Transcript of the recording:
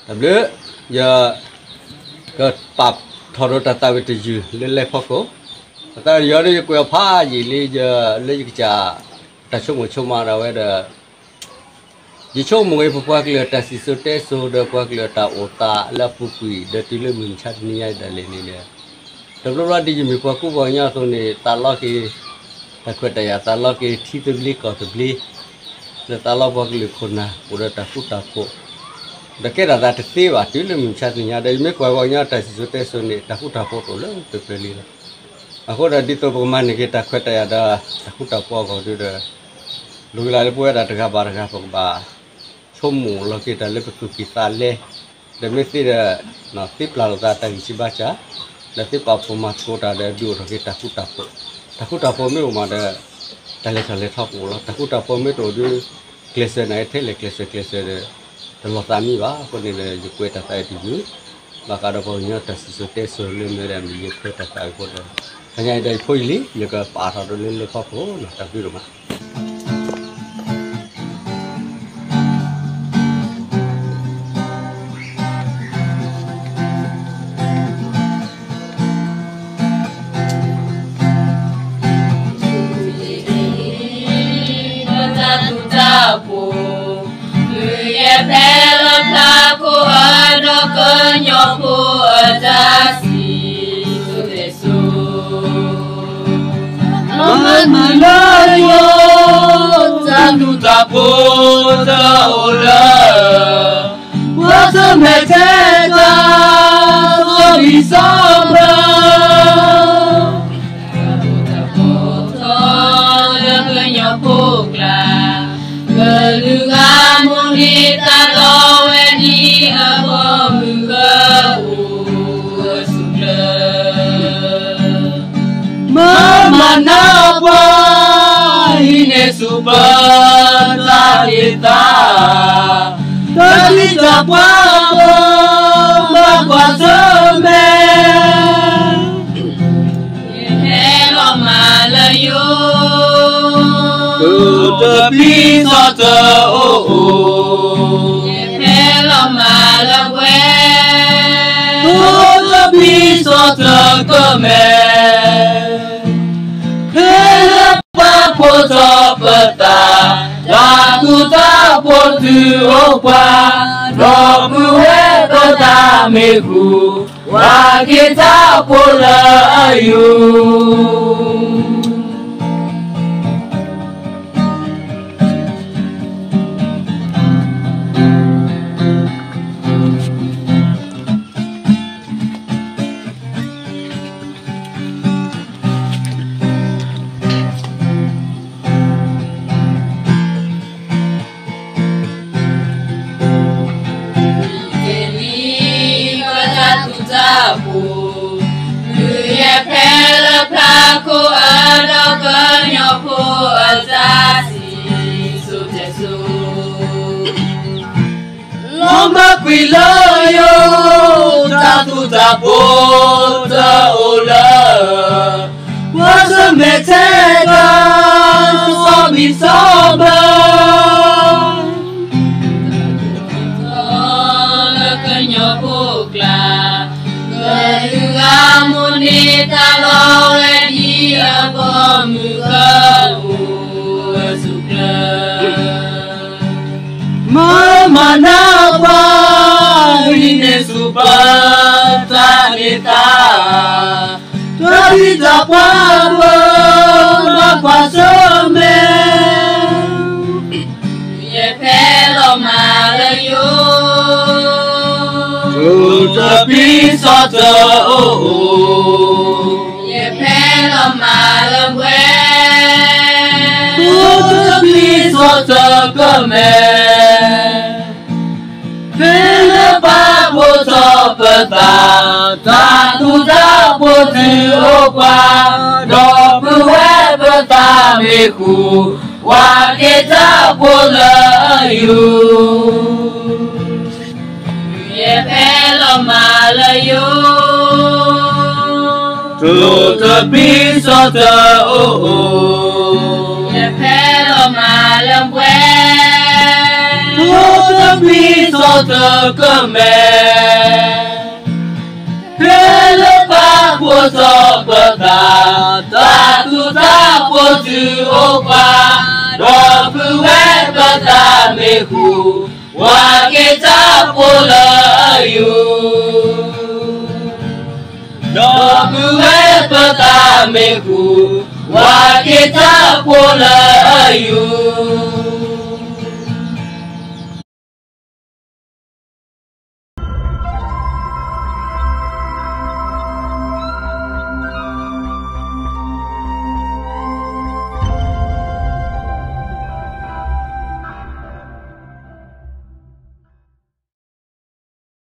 làm nữa giờ cái bắp thọ đồ ta về từ dư lên lấy phao cố ta giờ đây quay phá gì lấy giờ lấy cái trà ta số một số mà đâu vậy đó chỉ số một cái phao cái ta xí số té số đó phao cái ta ota là phụ quỷ đó từ lấy mình chặt ní ai đã lên nè tập lúc đó đi mình phao cố vào nhau thôi nè ta lo cái ta quay ta lo cái thi tập lý có tập lý là ta lo phao cái con na udah ta phụ ta phụ đã cái là ta thực tế và từ lấy mình chặt ní ai đây mấy quay vào nhau ta xí số té số nè ta phụ ta phụ rồi lớn tập lý là aku dah di tu pemain kita kata ada aku tak puas kau tu dah lu lagi puas ada kabar apa semua lo kita lepas tu kita le dan mesti dah nasib lalu kita isi baca nasib apa mat kau ada dua kita aku tak puas memang ada tali thap mula aku tak puas memang tu kelas naik kelas terlalu tani bah aku ni le jukue tak ada tu maka ada punya tersisu tesu le mereka ni jukue tak ada pun hanya dari poili juga parah dulu lepas pun nak di rumah. Malayo Tandu tapo taola Wasa metega Sobi sombra Tandu tapo taola Kenyopukla Kelugamu nita lowe di abomuka Uasukla Memanapa ini subata kita Tapi tak apa berkuasa Hello Malayu Tepi sota Hello Malawe Tepi sota kemen Poto peta, lagu tak potu opa, dobu peta mehu, wagi tak pola ayu. Aku ada kenyapu azasi sucesu Lomba kuilayo tatu tapo taola Wasa metega sobi soba Tatu kenyapu kla Kelugamu nita lowe di abomuka uasukla Memanapa ini subata kita Tapi tak apa berkuasa Ye pelo Malayu Tapi sota Ye pelo Malawe Tapi sota kemen Kenapa bota peta Tatu tak potu opa Dobu peta meku Wakita pola ayu Ye pelo Malayu Tu tepi sota Ye pelo Malawe Tu tepi so tơ cơ mẹ thế lớp ba của so bờ ta tu ta của chữ ô qua đó cứ vẽ bờ ta mê khu hoa kê ta của lỡ yêu đó cứ vẽ bờ ta mê khu hoa kê ta của lỡ yêu